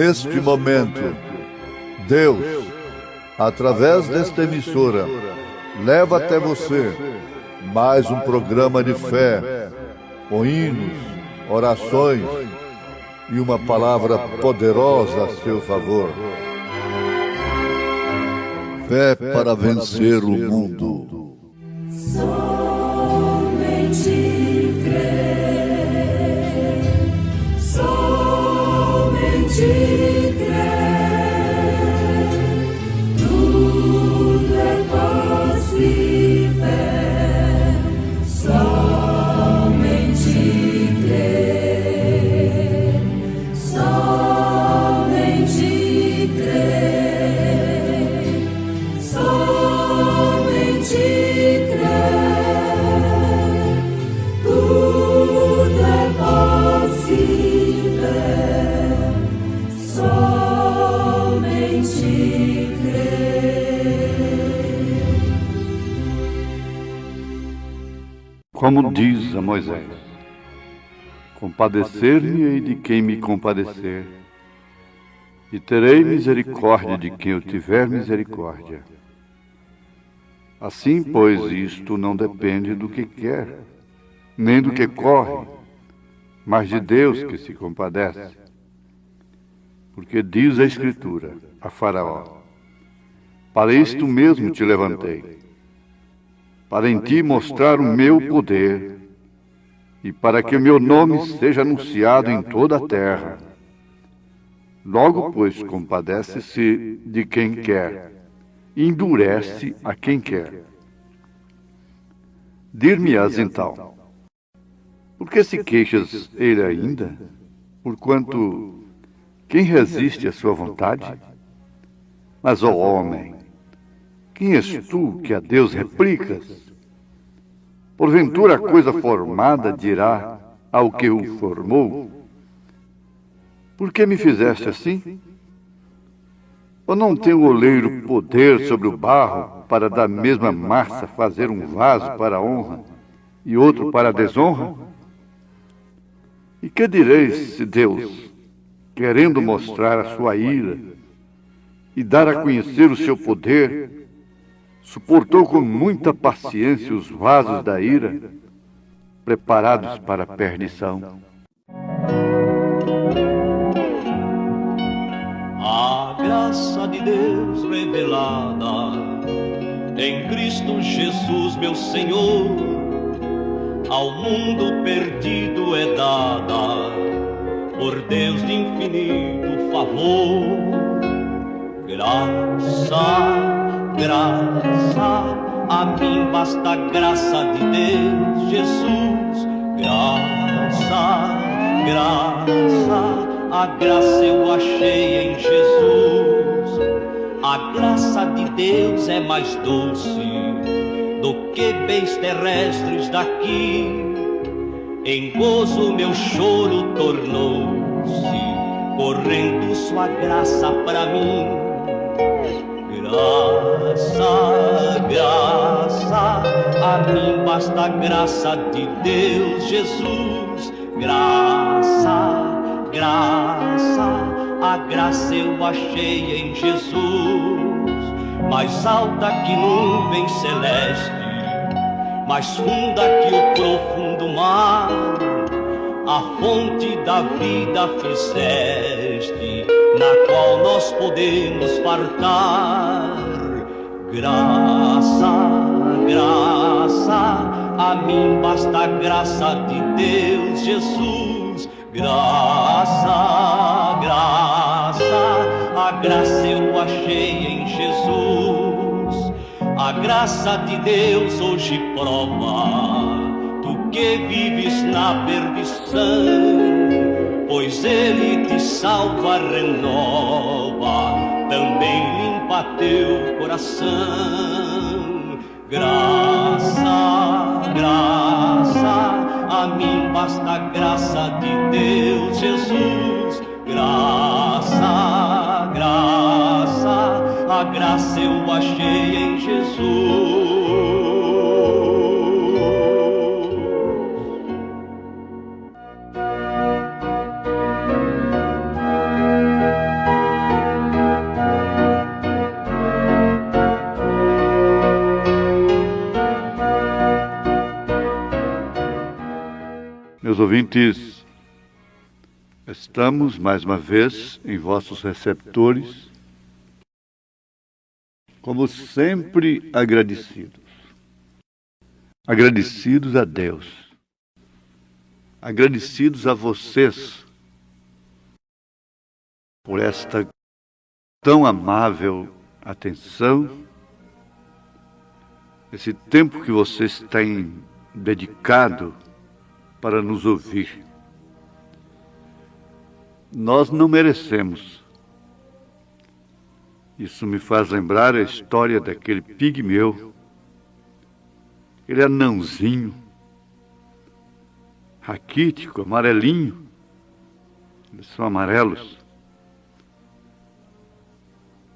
neste momento, Deus, através desta emissora, leva até você mais um programa de fé, com hinos, orações e uma palavra poderosa a seu favor. Fé para vencer o mundo. Somente crer, somente crer, tudo é possível, somente crer, somente crer, somente crer, tudo é possível, somente crer. Como diz a Moisés: compadecer-me-ei de quem me compadecer, e terei misericórdia de quem eu tiver misericórdia. Assim, pois, isto não depende do que quer, nem do que corre, mas de Deus que se compadece. Porque diz a Escritura a Faraó: para isto mesmo te levantei, para em ti mostrar o meu poder, e para que o meu nome seja anunciado em toda a terra. Logo, pois, compadece-se de quem quer, e endurece a quem quer. Dir-me-ás então: por que se queixas ele ainda? Porquanto quem resiste à sua vontade? Mas, ó homem, quem és tu que a Deus replicas? Porventura a coisa formada dirá ao que o formou: por que me fizeste assim? Ou não tem o oleiro poder sobre o barro para da mesma massa fazer um vaso para a honra e outro para a desonra? E que direis se Deus, querendo mostrar a sua ira e dar a conhecer o seu poder, suportou com muita paciência os vasos da ira, preparados para a perdição? A graça de Deus revelada em Cristo Jesus, meu Senhor, ao mundo perdido é dada por Deus de infinito favor. Graça, graça, a mim basta a graça de Deus, Jesus. Graça, graça, a graça eu achei em Jesus. A graça de Deus é mais doce do que bens terrestres daqui. Em gozo meu choro tornou-se, correndo sua graça para mim. Graça, graça, a mim basta a graça de Deus, Jesus. Graça, graça, a graça eu achei em Jesus. Mais alta que nuvem celeste, mais funda que o profundo mar, a fonte da vida fizeste, na qual nós podemos fartar. Graça, graça, a mim basta a graça de Deus, Jesus. Graça, graça, a graça eu achei em Jesus. A graça de Deus hoje prova, tu que vives na perdição, pois Ele te salva, renova, também limpa teu coração. Graça, graça, a mim basta a graça de Deus, Jesus. Graça, graça, a graça eu achei em Jesus. Meus ouvintes, estamos mais uma vez em vossos receptores, como sempre agradecidos. Agradecidos a Deus. Agradecidos a vocês por esta tão amável atenção, esse tempo que vocês têm dedicado para nos ouvir. Nós não merecemos. Isso me faz lembrar a história daquele pigmeu. Ele é anãozinho, raquítico, amarelinho. Eles são amarelos.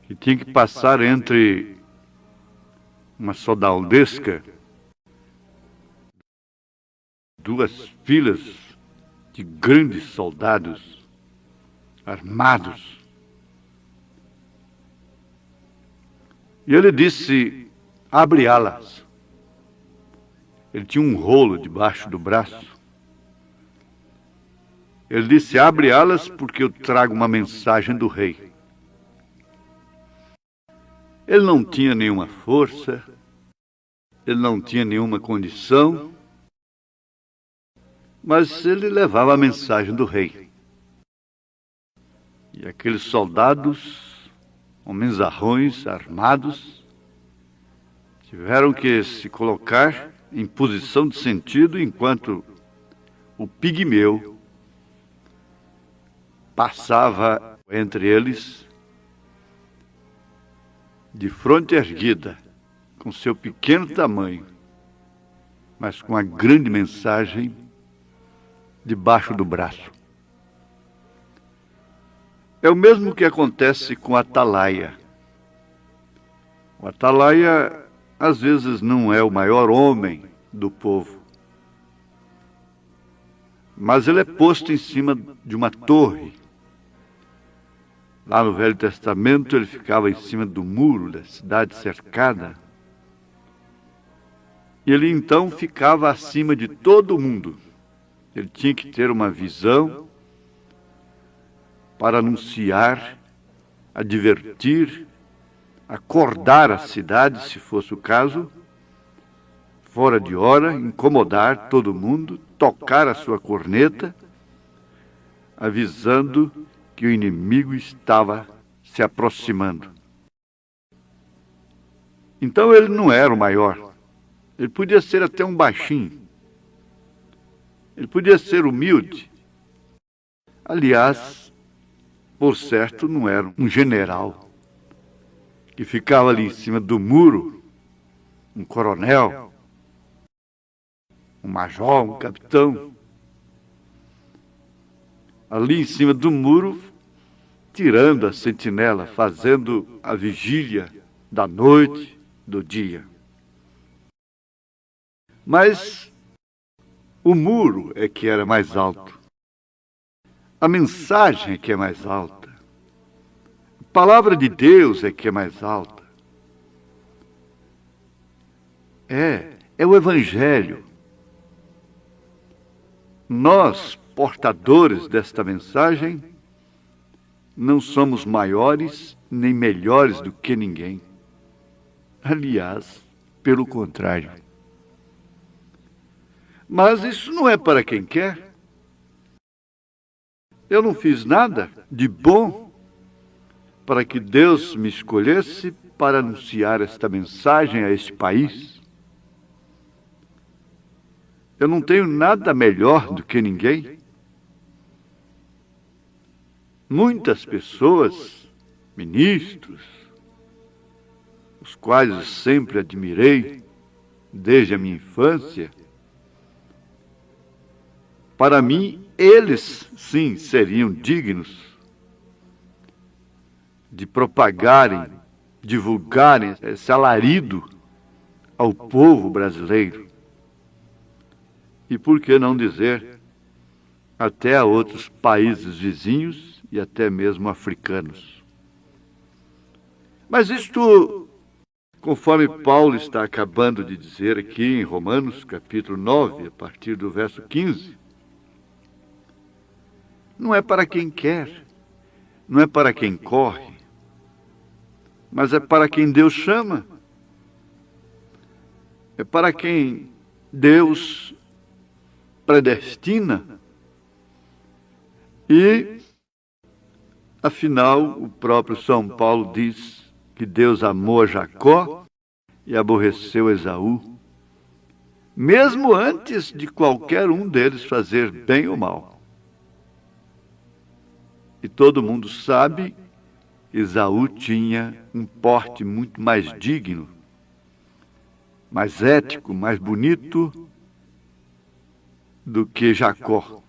Que tinha que passar entre uma soldadesca, duas filas de grandes soldados armados. E ele disse: abre alas. Ele tinha um rolo debaixo do braço. Ele disse: abre alas porque eu trago uma mensagem do rei. Ele não tinha nenhuma força, ele não tinha nenhuma condição, mas ele levava a mensagem do rei. E aqueles soldados, homenzarrões, armados, tiveram que se colocar em posição de sentido enquanto o pigmeu passava entre eles de fronte erguida, com seu pequeno tamanho, mas com a grande mensagem debaixo do braço. É o mesmo que acontece com o atalaia. O atalaia, às vezes, não é o maior homem do povo, mas ele é posto em cima de uma torre. Lá no Velho Testamento, ele ficava em cima do muro da cidade cercada. E ele, então, ficava acima de todo mundo. Ele tinha que ter uma visão para anunciar, advertir, acordar a cidade, se fosse o caso, fora de hora, incomodar todo mundo, tocar a sua corneta, avisando que o inimigo estava se aproximando. Então ele não era o maior. Ele podia ser até um baixinho. Ele podia ser humilde. Aliás, por certo, não era um general que ficava ali em cima do muro, um coronel, um major, um capitão. Ali em cima do muro, tirando a sentinela, fazendo a vigília da noite, do dia. Mas o muro é que era mais alto. A mensagem é que é mais alta. A palavra de Deus é que é mais alta. É o Evangelho. Nós, portadores desta mensagem, não somos maiores nem melhores do que ninguém. Aliás, pelo contrário. Mas isso não é para quem quer. Eu não fiz nada de bom para que Deus me escolhesse para anunciar esta mensagem a este país. Eu não tenho nada melhor do que ninguém. Muitas pessoas, ministros, os quais sempre admirei desde a minha infância, para mim, eles, sim, seriam dignos de propagarem, divulgarem esse alarido ao povo brasileiro. E por que não dizer até a outros países vizinhos e até mesmo africanos. Mas isto, conforme Paulo está acabando de dizer aqui em Romanos, capítulo 9, a partir do verso 15, não é para quem quer, não é para quem corre, mas é para quem Deus chama. É para quem Deus predestina. E, afinal, o próprio São Paulo diz que Deus amou a Jacó e aborreceu Esaú, mesmo antes de qualquer um deles fazer bem ou mal. E todo mundo sabe que Esaú tinha um porte muito mais digno, mais ético, mais bonito do que Jacó,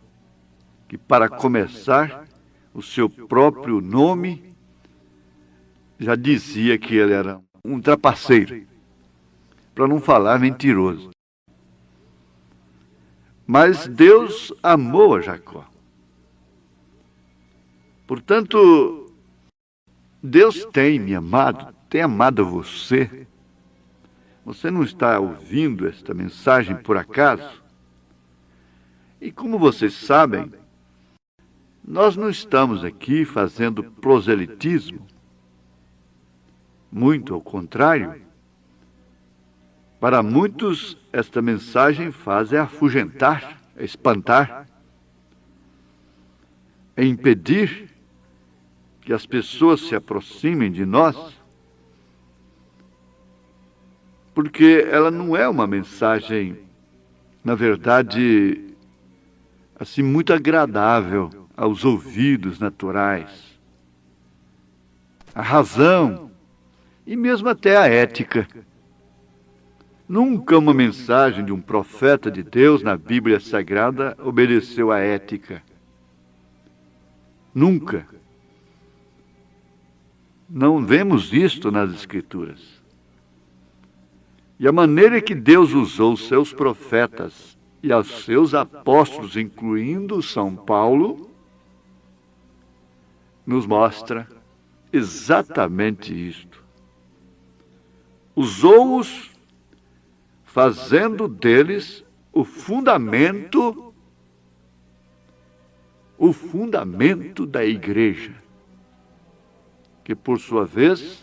que, para começar, o seu próprio nome já dizia que ele era um trapaceiro, para não falar mentiroso. Mas Deus amou a Jacó. Portanto, Deus tem me amado, tem amado você. Você não está ouvindo esta mensagem por acaso? E como vocês sabem, nós não estamos aqui fazendo proselitismo. Muito ao contrário. Para muitos, esta mensagem faz afugentar, espantar, impedir que as pessoas se aproximem de nós, porque ela não é uma mensagem, na verdade, assim, muito agradável aos ouvidos naturais. A razão e mesmo até a ética. Nunca uma mensagem de um profeta de Deus na Bíblia Sagrada obedeceu à ética. Nunca. Não vemos isto nas Escrituras. E a maneira que Deus usou os seus profetas e os seus apóstolos, incluindo São Paulo, nos mostra exatamente isto. Usou-os fazendo deles o fundamento da igreja, que por sua vez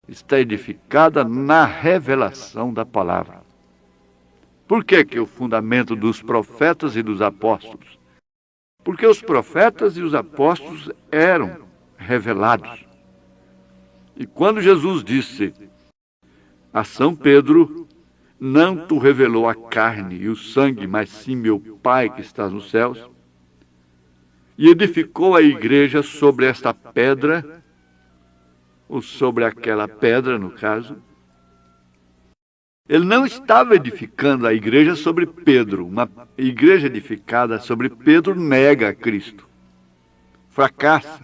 está edificada na revelação da palavra. Por que o fundamento dos profetas e dos apóstolos? Porque os profetas e os apóstolos eram revelados. E quando Jesus disse a São Pedro: não te revelou a carne e o sangue, mas sim meu Pai que está nos céus, e edificou a igreja sobre esta pedra, ou sobre aquela pedra, no caso, ele não estava edificando a igreja sobre Pedro. Uma igreja edificada sobre Pedro nega a Cristo, fracassa,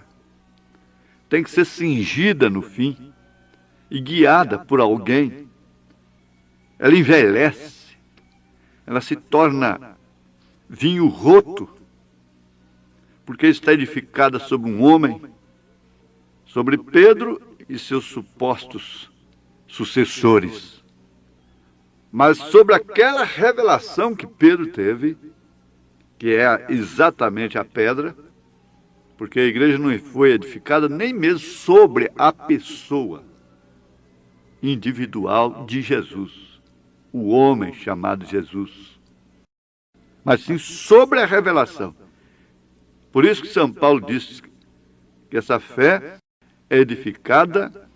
tem que ser cingida no fim e guiada por alguém. Ela envelhece, ela se torna vinho roto, porque está edificada sobre um homem, sobre Pedro e seus supostos sucessores. Mas sobre aquela revelação que Pedro teve, que é exatamente a pedra, porque a igreja não foi edificada nem mesmo sobre a pessoa individual de Jesus, o homem chamado Jesus, mas sim sobre a revelação. Por isso que São Paulo diz que essa fé é edificada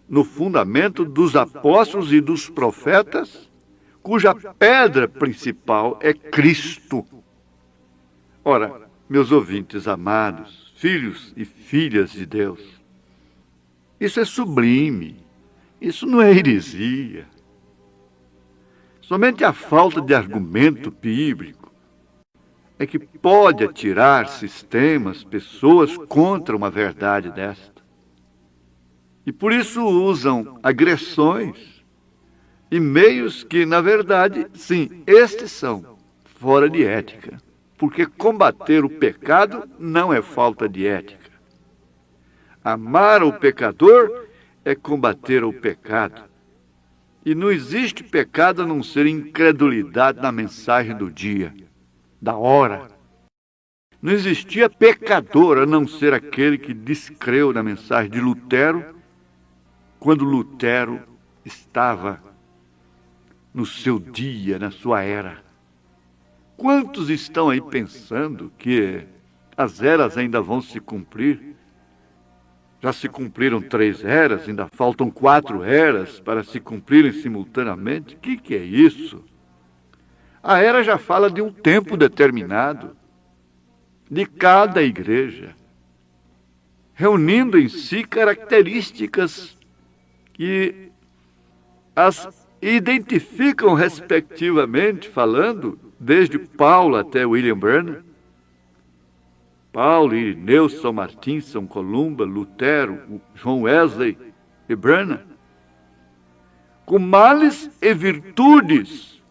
no fundamento dos apóstolos e dos profetas, cuja pedra principal é Cristo. Ora, meus ouvintes amados, filhos e filhas de Deus, isso é sublime, isso não é heresia. Somente a falta de argumento bíblico é que pode atirar sistemas, pessoas contra uma verdade desta. E por isso usam agressões e meios que, na verdade, sim, estes são fora de ética. Porque combater o pecado não é falta de ética. Amar o pecador é combater o pecado. E não existe pecado a não ser incredulidade na mensagem do dia, da hora. Não existia pecador a não ser aquele que descreu na mensagem de Lutero, quando Lutero estava no seu dia, na sua era. Quantos estão aí pensando que as eras ainda vão se cumprir? Já se cumpriram 3 eras, ainda faltam 4 eras para se cumprirem simultaneamente. O que é isso? A era já fala de um tempo determinado, de cada igreja, reunindo em si características que as identificam respectivamente, falando, desde Paulo até William Branham, Paulo, Irineu, São Martim, São Columba, Lutero, João Wesley e Branham, com males e virtudes,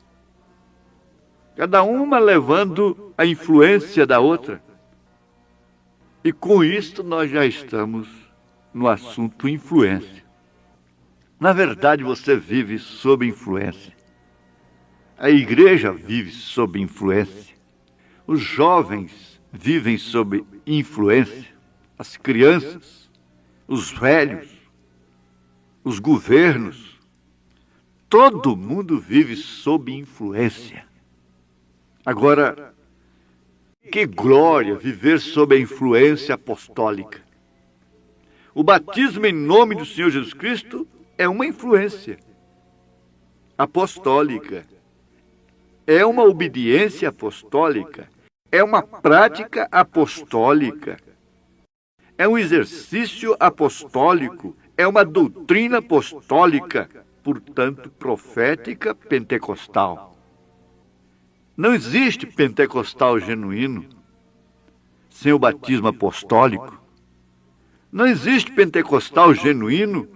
cada uma levando a influência da outra. E com isto nós já estamos no assunto influência. Na verdade, você vive sob influência. A igreja vive sob influência. Os jovens vivem sob influência. As crianças, os velhos, os governos. Todo mundo vive sob influência. Agora, que glória viver sob a influência apostólica. O batismo em nome do Senhor Jesus Cristo é uma influência apostólica. É uma obediência apostólica. É uma prática apostólica. É um exercício apostólico. É uma doutrina apostólica, portanto, profética pentecostal. Não existe pentecostal genuíno sem o batismo apostólico. Não existe pentecostal genuíno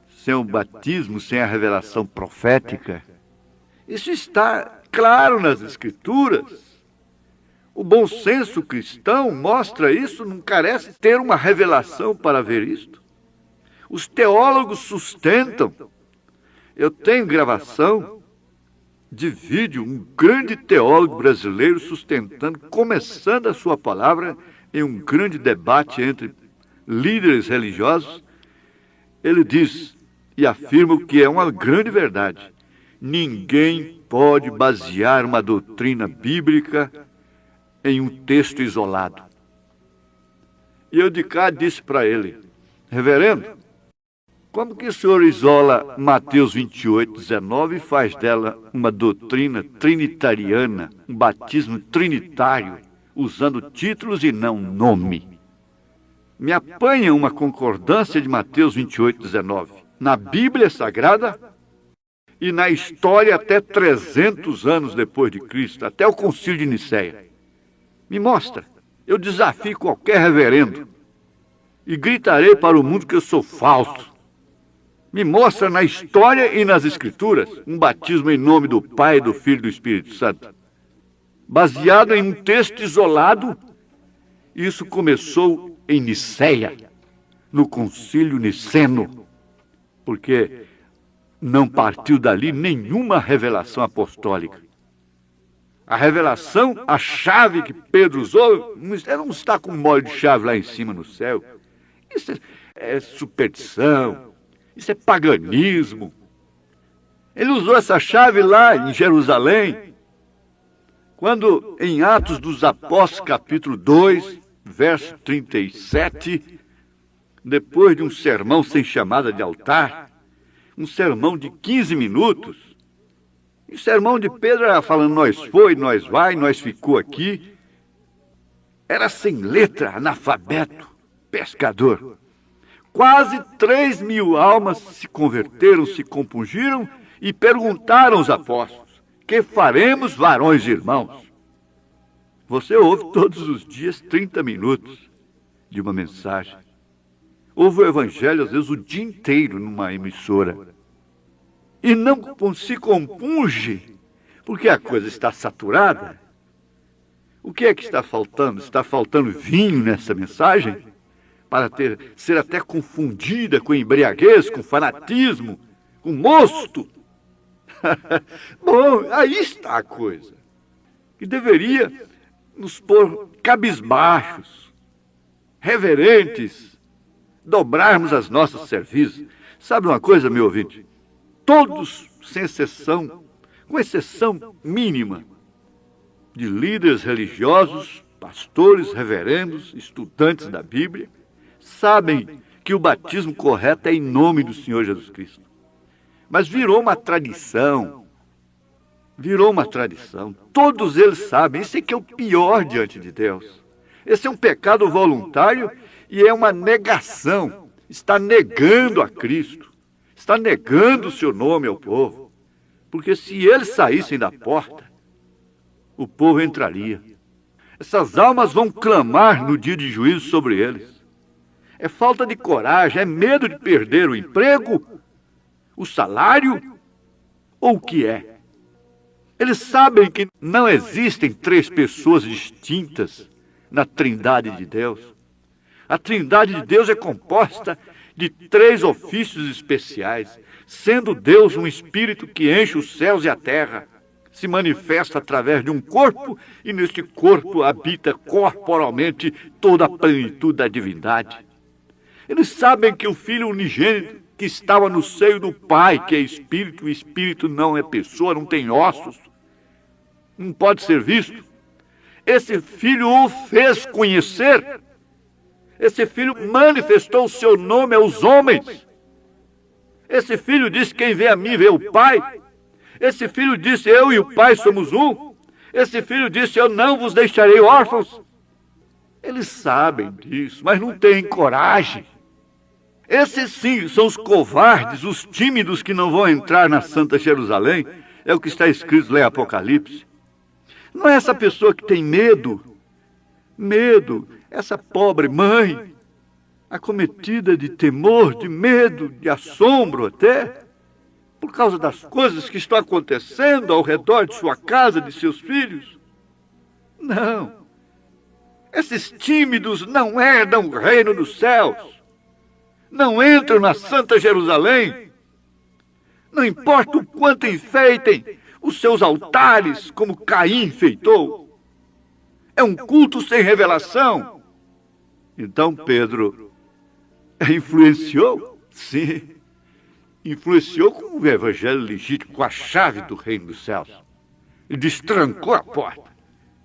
sem o batismo, sem a revelação profética. Isso está claro nas Escrituras. O bom senso cristão mostra isso, não carece ter uma revelação para ver isto. Os teólogos sustentam. Eu tenho gravação de vídeo, um grande teólogo brasileiro sustentando, começando a sua palavra em um grande debate entre líderes religiosos. Ele diz e afirma o que é uma grande verdade: ninguém pode basear uma doutrina bíblica em um texto isolado. E eu de cá disse para ele: reverendo, como que o senhor isola Mateus 28, 19 e faz dela uma doutrina trinitariana, um batismo trinitário, usando títulos e não nome? Me apanha uma concordância de Mateus 28, 19, na Bíblia Sagrada e na história até 300 anos depois de Cristo, até o Concílio de Nicéia. Me mostra. Eu desafio qualquer reverendo e gritarei para o mundo que eu sou falso. Me mostra na história e nas Escrituras um batismo em nome do Pai, do Filho e do Espírito Santo, baseado em um texto isolado. Isso começou em Nicéia, no Concílio Niceno, porque não partiu dali nenhuma revelação apostólica. A revelação, a chave que Pedro usou, não está com um molho de chave lá em cima no céu. Isso é superstição, isso é paganismo. Ele usou essa chave lá em Jerusalém, quando em Atos dos Apóstolos, capítulo 2, verso 37, depois de um sermão sem chamada de altar, um sermão de 15 minutos, o sermão de Pedro era falando: nós foi, nós vai, nós ficou aqui. Era sem letra, analfabeto, pescador. Quase 3.000 almas se converteram, se compungiram e perguntaram aos apóstolos: que faremos, varões e irmãos? Você ouve todos os dias 30 minutos de uma mensagem. Ouve o evangelho, às vezes, o dia inteiro numa emissora. E não se compunge, porque a coisa está saturada. O que é que está faltando? Está faltando vinho nessa mensagem? Para ser até confundida com embriaguez, com fanatismo, com mosto? Bom, aí está a coisa. Que deveria nos pôr cabisbaixos, reverentes, dobrarmos as nossas serviços. Sabe uma coisa, meu ouvinte? Todos, sem exceção, com exceção mínima, de líderes religiosos, pastores, reverendos, estudantes da Bíblia, sabem que o batismo correto é em nome do Senhor Jesus Cristo. Mas virou uma tradição. Todos eles sabem. Isso é que é o pior diante de Deus. Esse é um pecado voluntário e é uma negação. Está negando a Cristo. Está negando o seu nome ao povo. Porque se eles saíssem da porta, o povo entraria. Essas almas vão clamar no dia de juízo sobre eles. É falta de coragem, é medo de perder o emprego, o salário ou o que é. Eles sabem que não existem três pessoas distintas na Trindade de Deus. A Trindade de Deus é composta de três ofícios especiais, sendo Deus um Espírito que enche os céus e a terra, se manifesta através de um corpo e neste corpo habita corporalmente toda a plenitude da divindade. Eles sabem que o Filho unigênito que estava no seio do Pai, que é Espírito, o Espírito não é pessoa, não tem ossos, não pode ser visto. Esse Filho o fez conhecer. Esse Filho manifestou o seu nome aos homens. Esse Filho disse: quem vê a mim vê o Pai. Esse Filho disse: eu e o Pai somos um. Esse Filho disse: eu não vos deixarei órfãos. Eles sabem disso, mas não têm coragem. Esses sim são os covardes, os tímidos que não vão entrar na Santa Jerusalém. É o que está escrito lá em Apocalipse. Não é essa pessoa que tem medo, essa pobre mãe, acometida de temor, de medo, de assombro até, por causa das coisas que estão acontecendo ao redor de sua casa, de seus filhos. Não. Esses tímidos não herdam o reino dos céus. Não entram na Santa Jerusalém. Não importa o quanto enfeitem os seus altares, como Caim enfeitou. É um culto sem revelação. Então Pedro influenciou, sim, influenciou com o evangelho legítimo, com a chave do reino dos céus. Ele destrancou a porta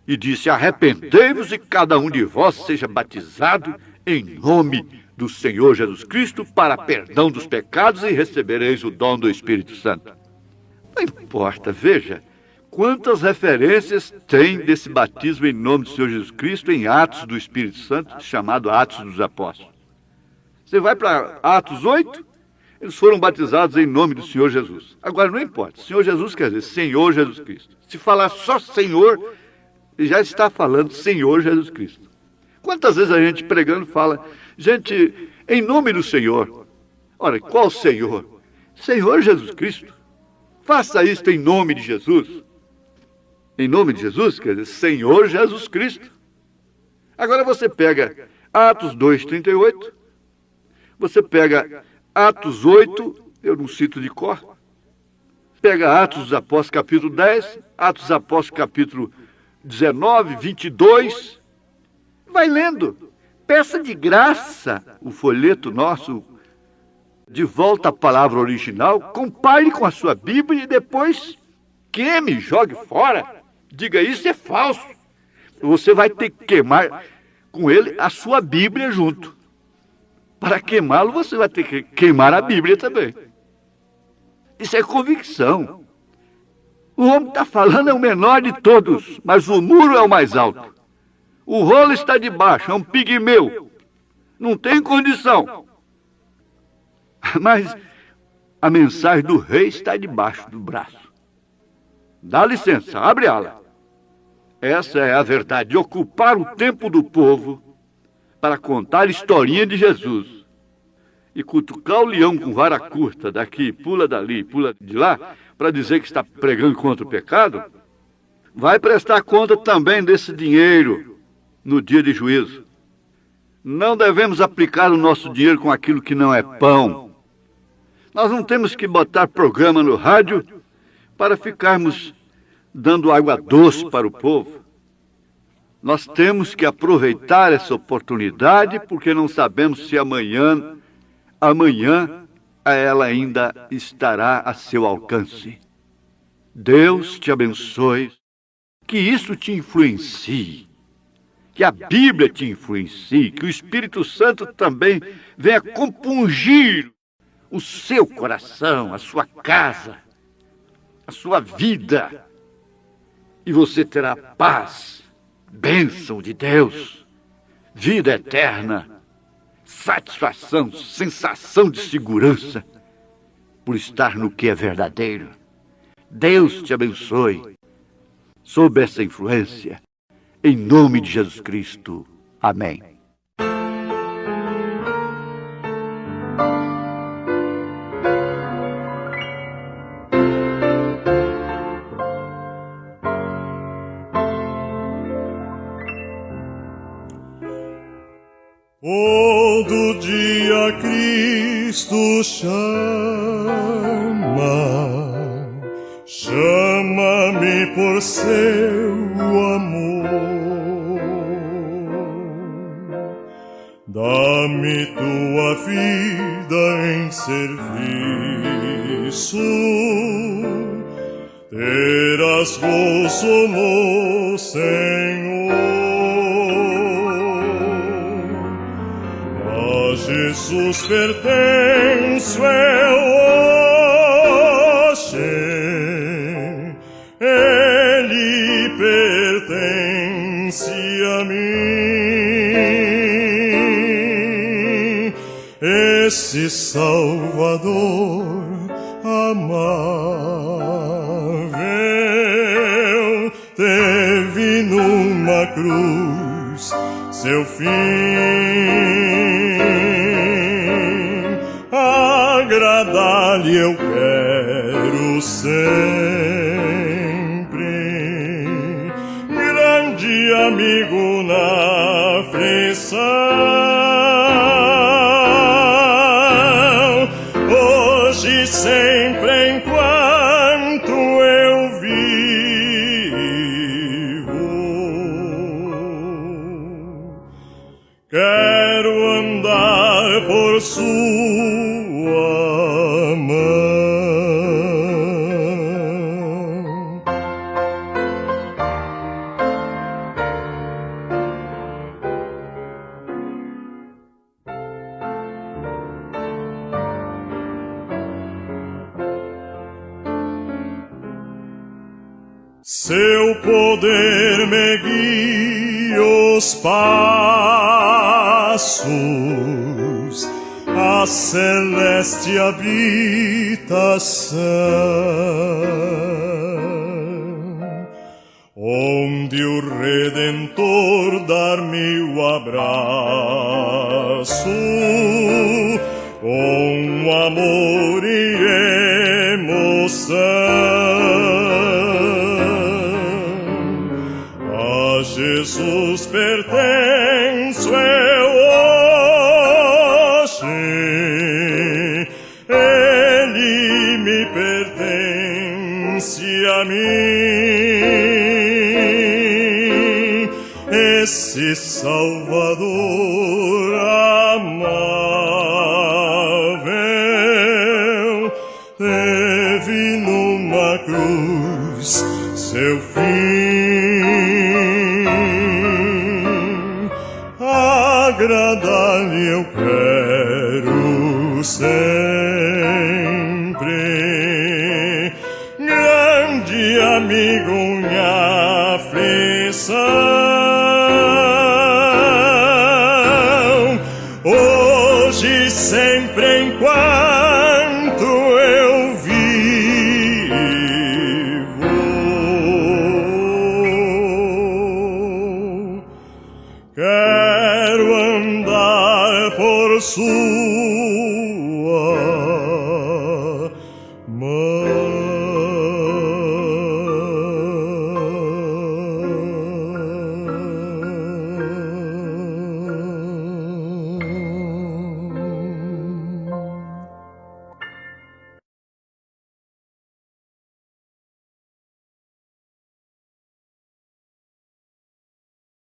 e disse: arrependei-vos e cada um de vós seja batizado em nome do Senhor Jesus Cristo para perdão dos pecados e recebereis o dom do Espírito Santo. Não importa, veja, quantas referências tem desse batismo em nome do Senhor Jesus Cristo em Atos do Espírito Santo, chamado Atos dos Apóstolos. Você vai para Atos 8, eles foram batizados em nome do Senhor Jesus. Agora, não importa, Senhor Jesus quer dizer Senhor Jesus Cristo. Se falar só Senhor, já está falando Senhor Jesus Cristo. Quantas vezes a gente pregando fala, gente, em nome do Senhor. Ora, qual Senhor? Senhor Jesus Cristo. Faça isto em nome de Jesus. Em nome de Jesus, quer dizer, Senhor Jesus Cristo. Agora você pega Atos 2:38, você pega Atos 8, eu não cito de cor, pega Atos dos Apóstolos capítulo 10, Atos dos Apóstolos capítulo 19, 22, vai lendo. Peça de graça o folheto nosso, de volta à palavra original, compare com a sua Bíblia e depois queime, jogue fora. Diga: isso é falso. Você vai ter que queimar com ele a sua Bíblia junto. Para queimá-lo, você vai ter que queimar a Bíblia também. Isso é convicção. O homem que está falando é o menor de todos, mas o muro é o mais alto. O rolo está debaixo, é um pigmeu. Não tem condição. Mas a mensagem do rei está debaixo do braço. Dá licença, abre ala. Essa é a verdade, de ocupar o tempo do povo para contar a historinha de Jesus. E cutucar o leão com vara curta, daqui, pula dali, pula de lá, para dizer que está pregando contra o pecado, vai prestar conta também desse dinheiro no dia de juízo. Não devemos aplicar o nosso dinheiro com aquilo que não é pão. Nós não temos que botar programa no rádio para ficarmos dando água doce para o povo. Nós temos que aproveitar essa oportunidade, porque não sabemos se amanhã ela ainda estará a seu alcance. Deus te abençoe, que isso te influencie, que a Bíblia te influencie, que o Espírito Santo também venha compungir o seu coração, a sua casa, a sua vida, e você terá paz, bênção de Deus, vida eterna, satisfação, sensação de segurança, por estar no que é verdadeiro. Deus te abençoe, sob essa influência, em nome de Jesus Cristo. Amém. Todo dia Cristo chama-me por seu amor. Dá-me tua vida em serviço, terás gozo no Senhor. A Jesus pertenço eu hoje, Ele pertence a mim. Esse Salvador amável teve numa cruz seu fim. Agradar-lhe eu quero sempre, grande amigo na aflição. Hoje e sempre, enquanto eu vivo, quero andar por sua mão. Seu poder me guia os passos a celeste habitação, onde o Redentor dar-me o abraço com amor e emoção. A Jesus pertenço eu hoje, Ele me pertence a mim. Esse Salvador amável teve numa cruz seu fim. Agradar-lhe eu quero sempre, grande amigo em aflição. Hoje e sempre, enquanto eu vivo, quero andar por sua